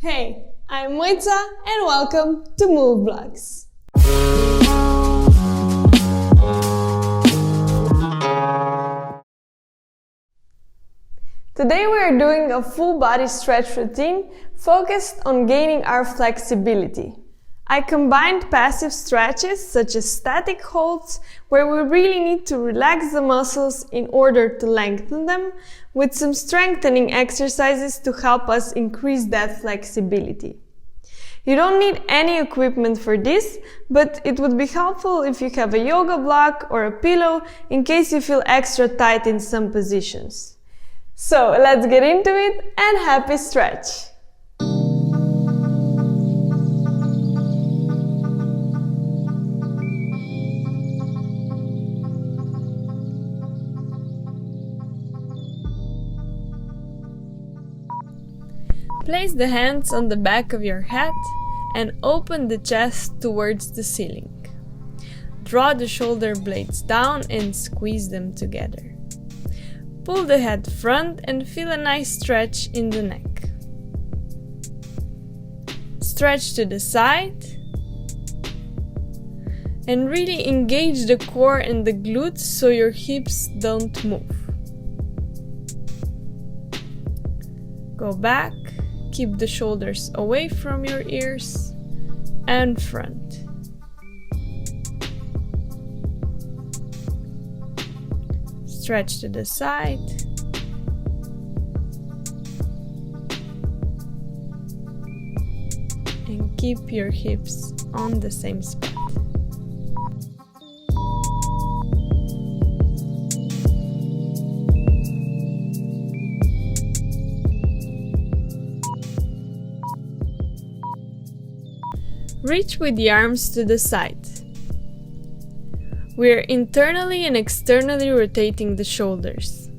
Hey, I'm Moitza and welcome to Move Blogs. Today we are doing a full body stretch routine focused on gaining our flexibility. I combined passive stretches such as static holds, where we really need to relax the muscles in order to lengthen them, with some strengthening exercises to help us increase that flexibility. You don't need any equipment for this, but it would be helpful if you have a yoga block or a pillow in case you feel extra tight in some positions. So let's get into it and happy stretch! Place the hands on the back of your head and open the chest towards the ceiling. Draw the shoulder blades down and squeeze them together. Pull the head front and feel a nice stretch in the neck. Stretch to the side and really engage the core and the glutes so your hips don't move. Go back. Keep the shoulders away from your ears and front. Stretch to the side. And keep your hips on the same spot. Reach with the arms to the side. We are internally and externally rotating the shoulders.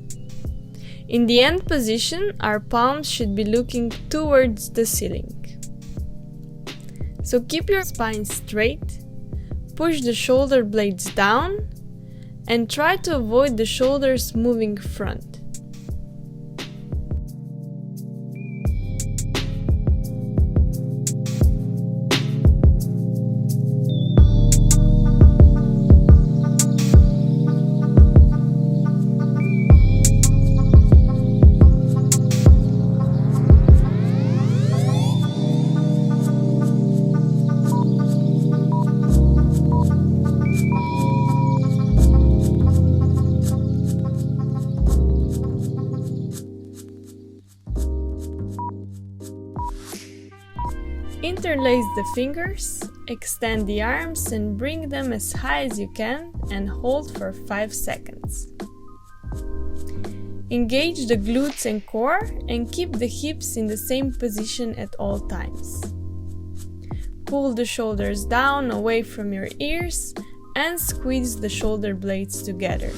In the end position, our palms should be looking towards the ceiling. So keep your spine straight, push the shoulder blades down, and try to avoid the shoulders moving front. Interlace the fingers, extend the arms and bring them as high as you can and hold for 5 seconds. Engage the glutes and core and keep the hips in the same position at all times. Pull the shoulders down away from your ears and squeeze the shoulder blades together.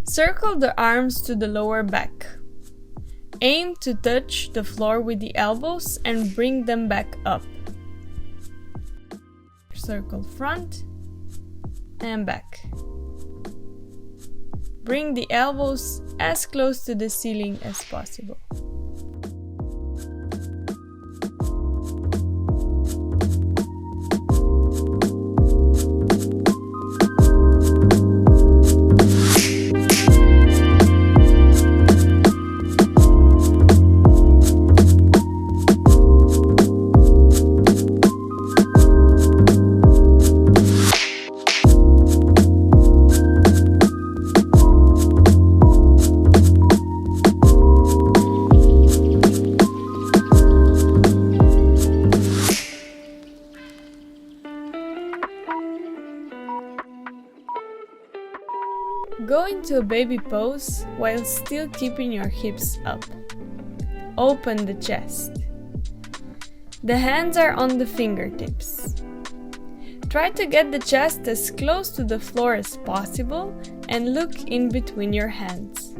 Circle the arms to the lower back. Aim to touch the floor with the elbows and bring them back up. Circle front and back. Bring the elbows as close to the ceiling as possible. Go into a baby pose while still keeping your hips up. Open the chest. The hands are on the fingertips. Try to get the chest as close to the floor as possible and look in between your hands.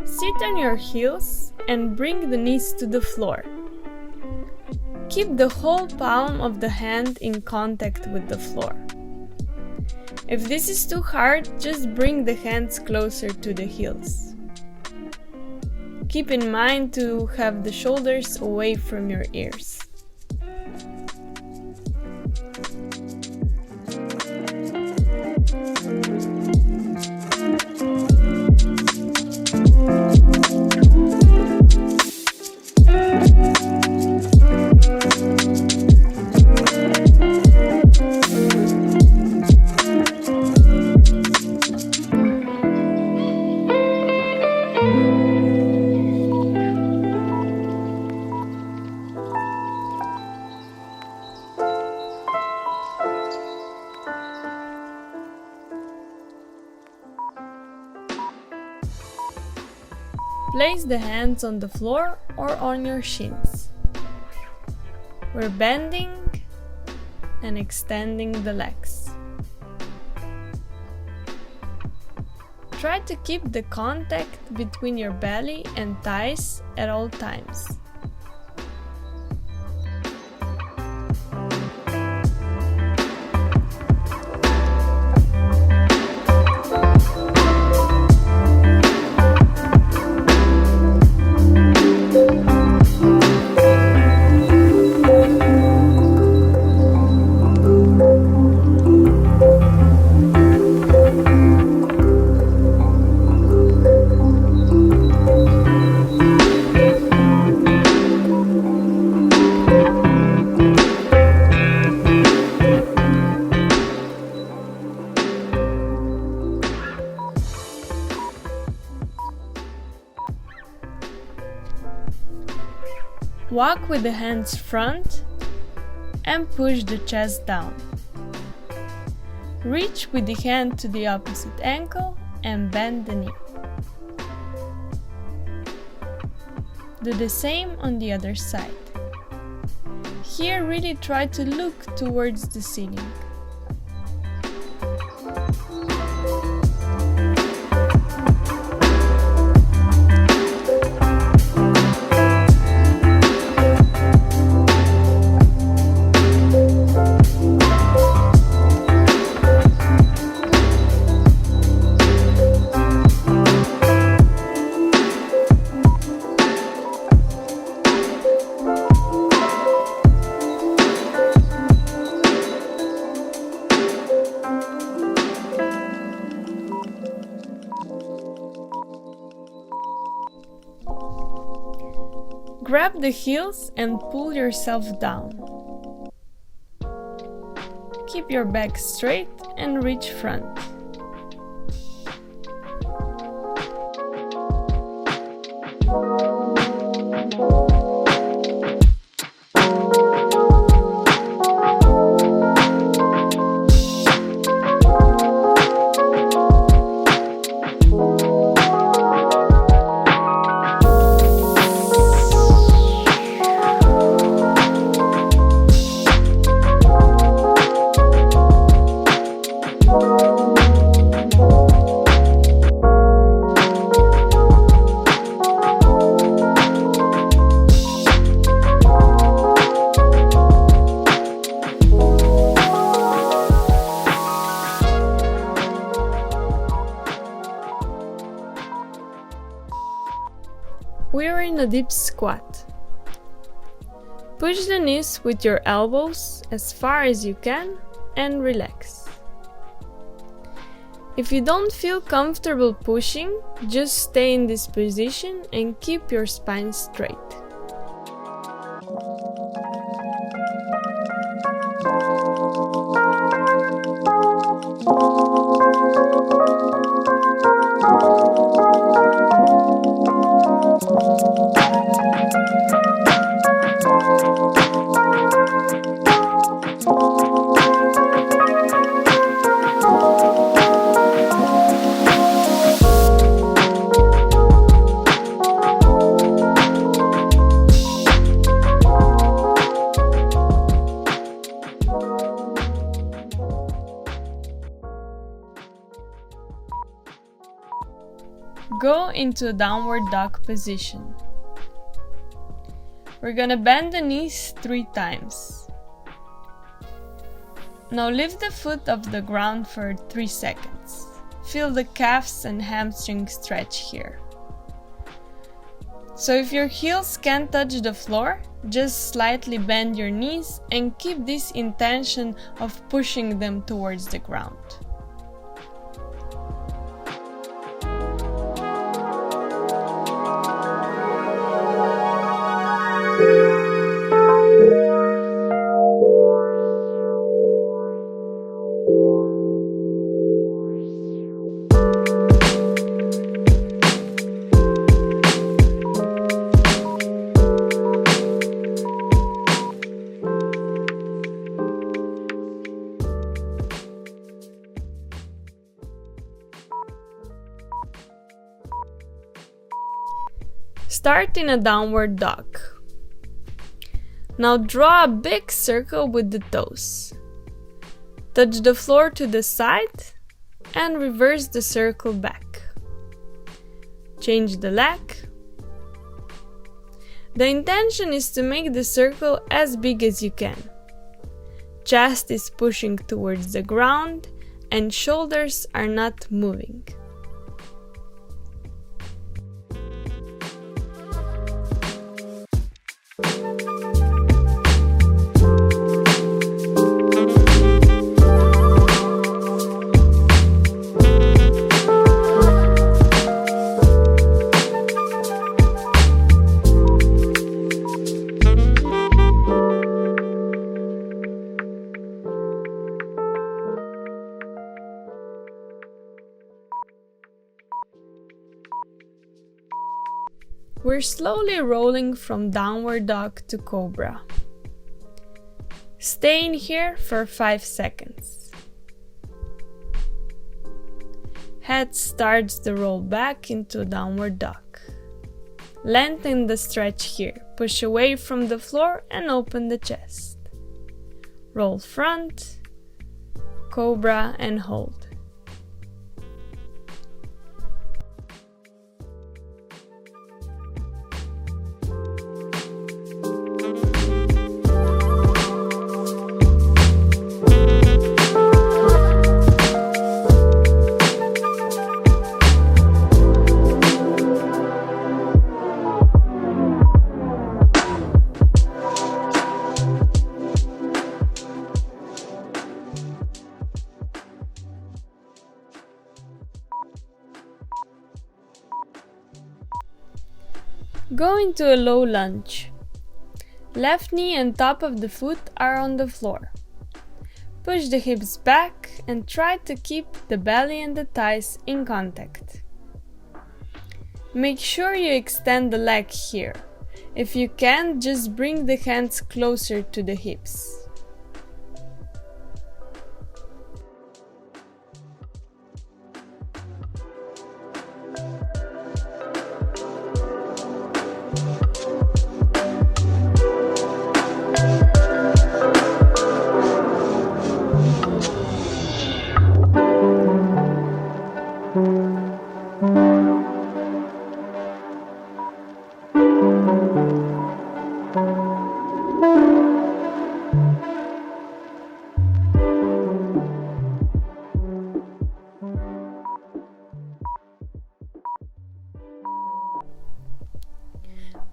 Sit on your heels and bring the knees to the floor. Keep the whole palm of the hand in contact with the floor. If this is too hard, just bring the hands closer to the heels. Keep in mind to have the shoulders away from your ears. Place the hands on the floor or on your shins. We're bending and extending the legs. Try to keep the contact between your belly and thighs at all times. Walk with the hands front and push the chest down. Reach with the hand to the opposite ankle and bend the knee. Do the same on the other side. Here, really try to look towards the ceiling. Grab the heels and pull yourself down. Keep your back straight and reach front. We're in a deep squat. Push the knees with your elbows as far as you can and relax. If you don't feel comfortable pushing, just stay in this position and keep your spine straight. Go into a downward dog position. We're gonna bend the knees 3 times. Now lift the foot off the ground for 3 seconds. Feel the calves and hamstrings stretch here. So if your heels can't touch the floor, just slightly bend your knees and keep this intention of pushing them towards the ground. Start in a downward dog. Now draw a big circle with the toes. Touch the floor to the side and reverse the circle back. Change the leg. The intention is to make the circle as big as you can. Chest is pushing towards the ground and shoulders are not moving. We're slowly rolling from downward dog to cobra. Stay in here for 5 seconds. Head starts to roll back into downward dog. Lengthen the stretch here. Push away from the floor and open the chest. Roll front, cobra and hold. Go into a low lunge. Left knee and top of the foot are on the floor. Push the hips back and try to keep the belly and the thighs in contact. Make sure you extend the leg here. If you can, just bring the hands closer to the hips.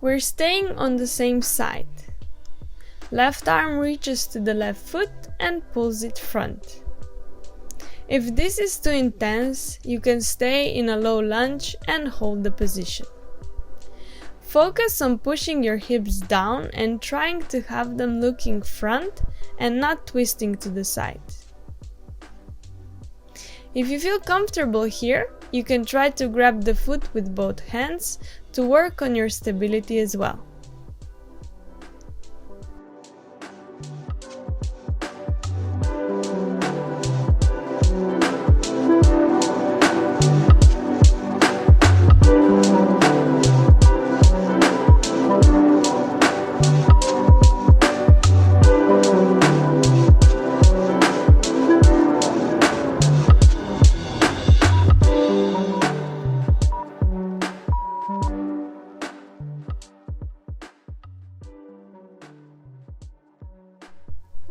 We're staying on the same side. Left arm reaches to the left foot and pulls it front. If this is too intense, you can stay in a low lunge and hold the position. Focus on pushing your hips down and trying to have them looking front and not twisting to the side. If you feel comfortable here, you can try to grab the foot with both hands to work on your stability as well.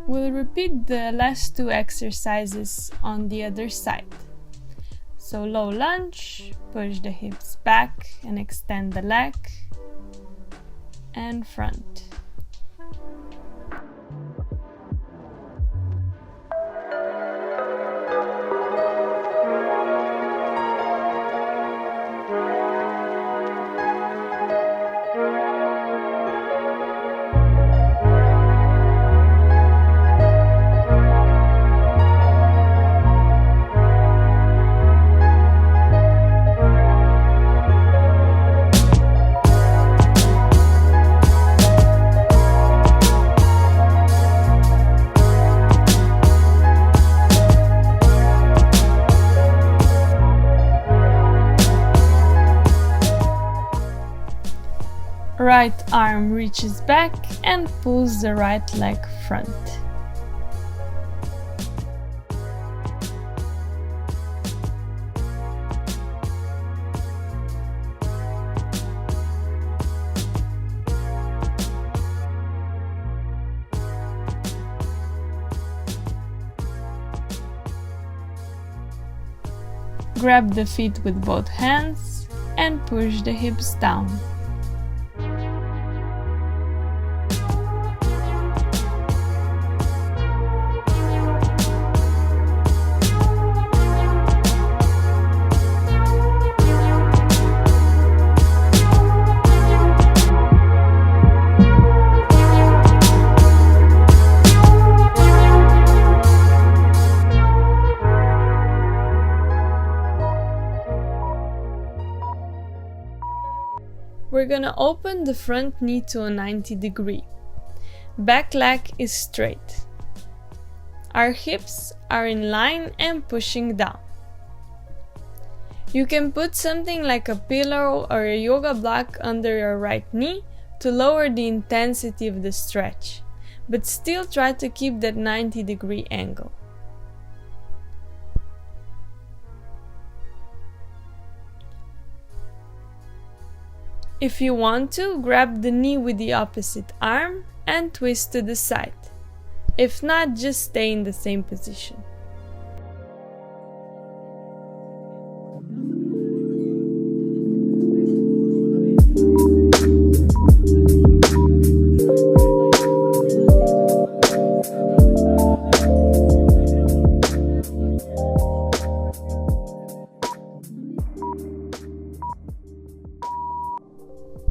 We'll repeat the last two exercises on the other side. So low lunge, push the hips back and extend the leg, and front. Right arm reaches back and pulls the right leg front. Grab the feet with both hands and push the hips down. We're gonna open the front knee to a 90 degree. Back leg is straight. Our hips are in line and pushing down. You can put something like a pillow or a yoga block under your right knee to lower the intensity of the stretch, but still try to keep that 90 degree angle. If you want to, grab the knee with the opposite arm and twist to the side. If not, just stay in the same position.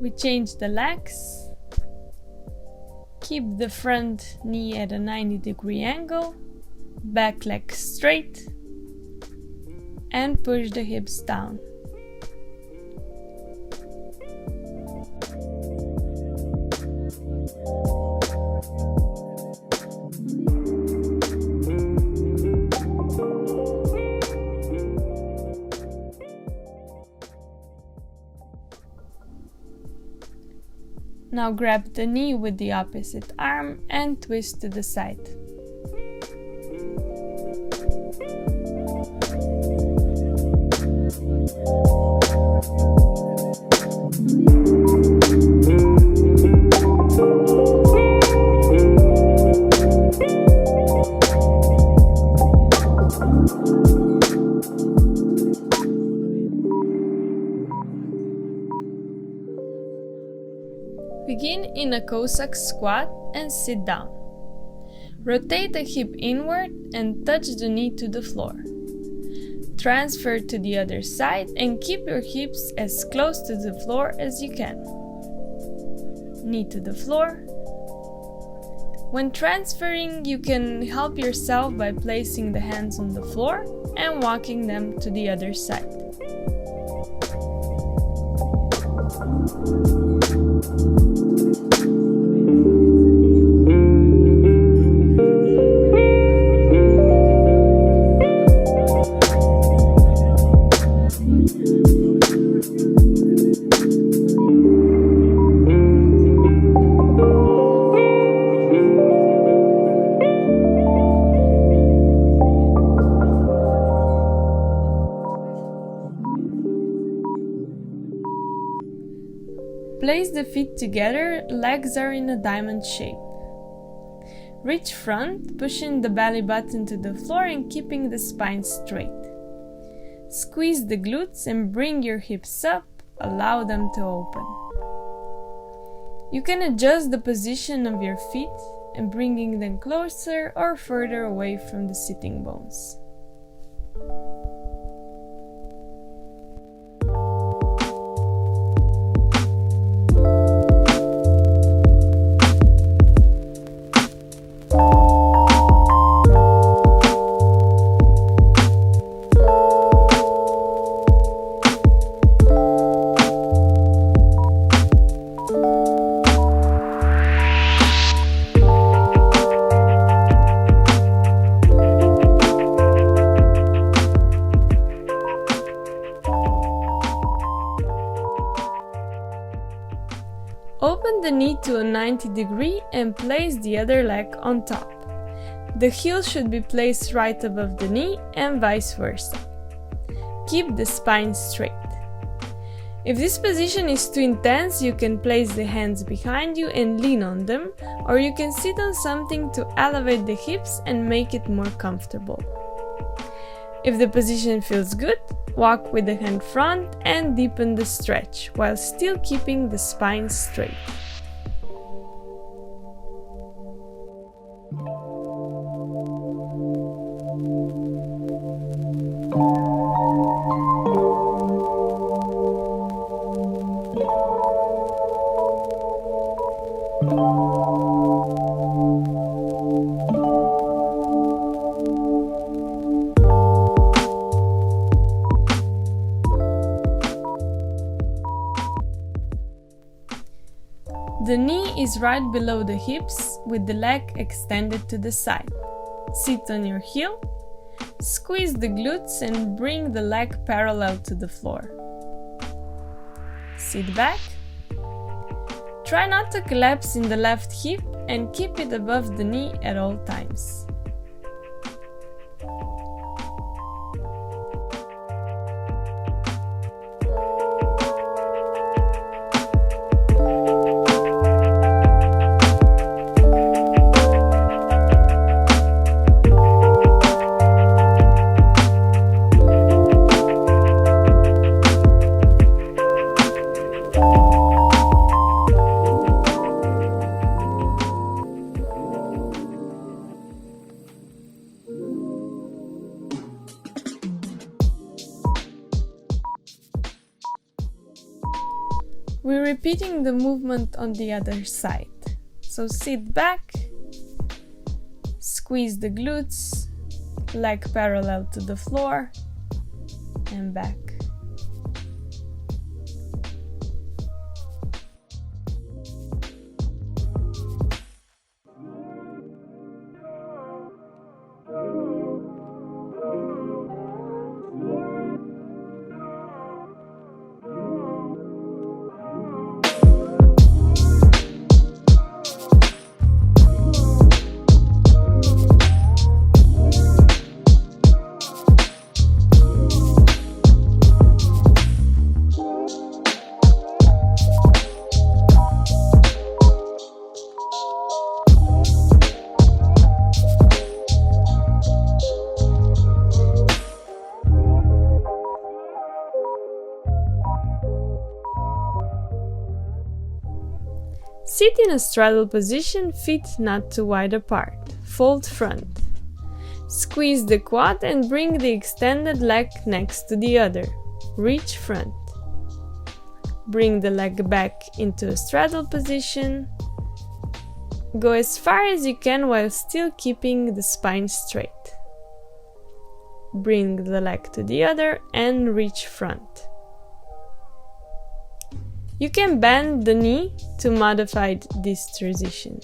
We change the legs, keep the front knee at a 90 degree angle, back leg straight, and push the hips down. Now grab the knee with the opposite arm and twist to the side. Begin in a Cossack squat and sit down. Rotate the hip inward and touch the knee to the floor. Transfer to the other side and keep your hips as close to the floor as you can. Knee to the floor. When transferring, you can help yourself by placing the hands on the floor and walking them to the other side. Place the feet together, legs are in a diamond shape. Reach front, pushing the belly button to the floor and keeping the spine straight. Squeeze the glutes and bring your hips up, allow them to open. You can adjust the position of your feet and bringing them closer or further away from the sitting bones. Open the knee to a 90 degree and place the other leg on top. The heel should be placed right above the knee and vice versa. Keep the spine straight. If this position is too intense, you can place the hands behind you and lean on them, or you can sit on something to elevate the hips and make it more comfortable. If the position feels good, walk with the hand front and deepen the stretch while still keeping the spine straight. The knee is right below the hips with the leg extended to the side. Sit on your heel, squeeze the glutes and bring the leg parallel to the floor. Sit back. Try not to collapse in the left hip and keep it above the knee at all times. We're repeating the movement on the other side. So sit back, squeeze the glutes, leg parallel to the floor, and back. Sit in a straddle position, feet not too wide apart. Fold front. Squeeze the quad and bring the extended leg next to the other. Reach front. Bring the leg back into a straddle position. Go as far as you can while still keeping the spine straight. Bring the leg to the other and reach front. You can bend the knee to modify this transition.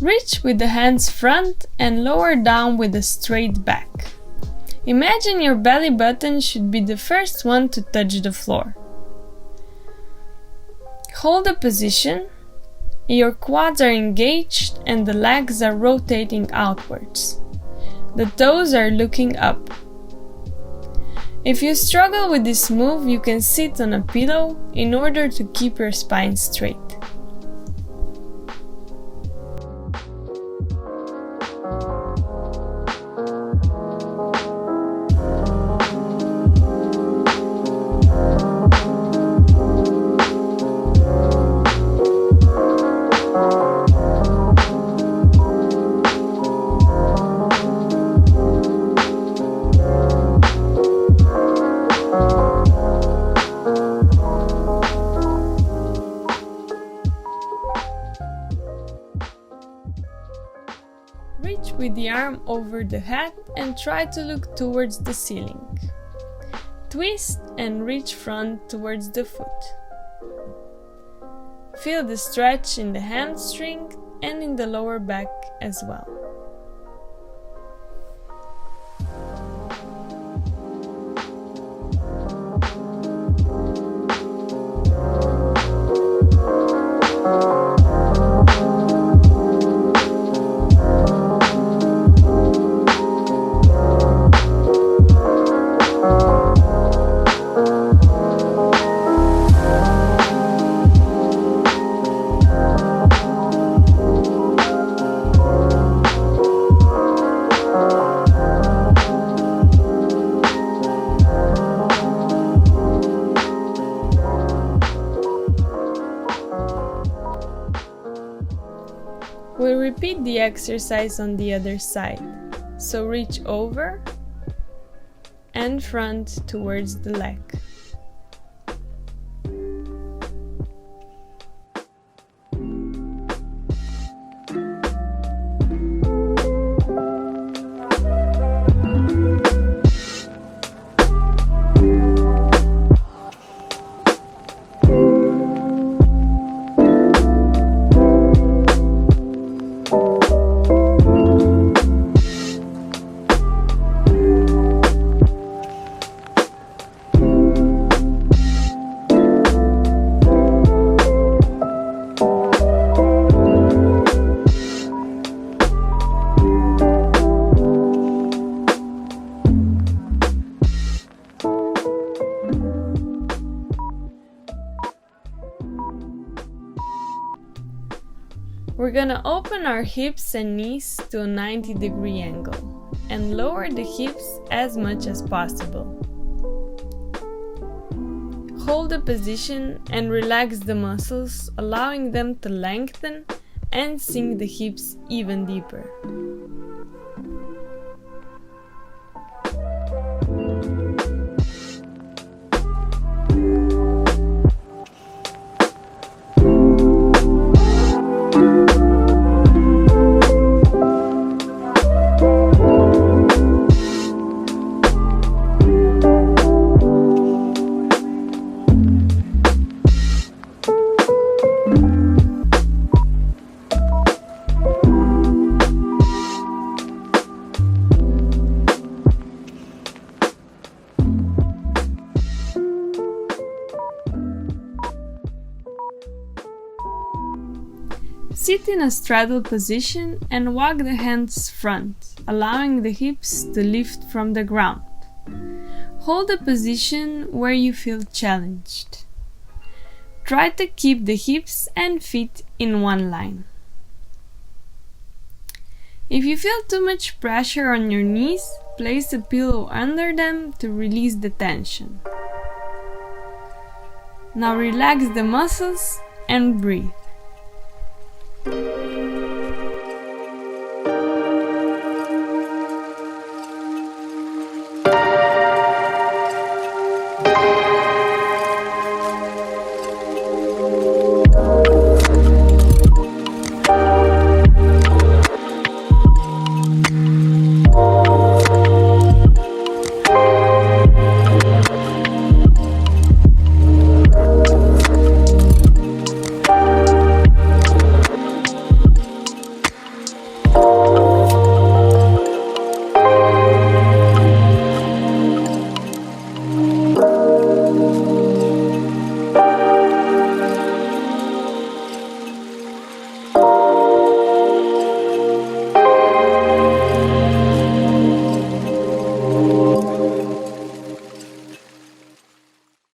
Reach with the hands front and lower down with a straight back. Imagine your belly button should be the first one to touch the floor. Hold the position, your quads are engaged and the legs are rotating outwards. The toes are looking up. If you struggle with this move, you can sit on a pillow in order to keep your spine straight. Reach with the arm over the head and try to look towards the ceiling. Twist and reach front towards the foot. Feel the stretch in the hamstring and in the lower back as well. We'll repeat the exercise on the other side. So reach over and front towards the leg. We're gonna open our hips and knees to a 90-degree angle and lower the hips as much as possible. Hold the position and relax the muscles, allowing them to lengthen and sink the hips even deeper. Sit in a straddle position and walk the hands front, allowing the hips to lift from the ground. Hold a position where you feel challenged. Try to keep the hips and feet in one line. If you feel too much pressure on your knees, place a pillow under them to release the tension. Now relax the muscles and breathe.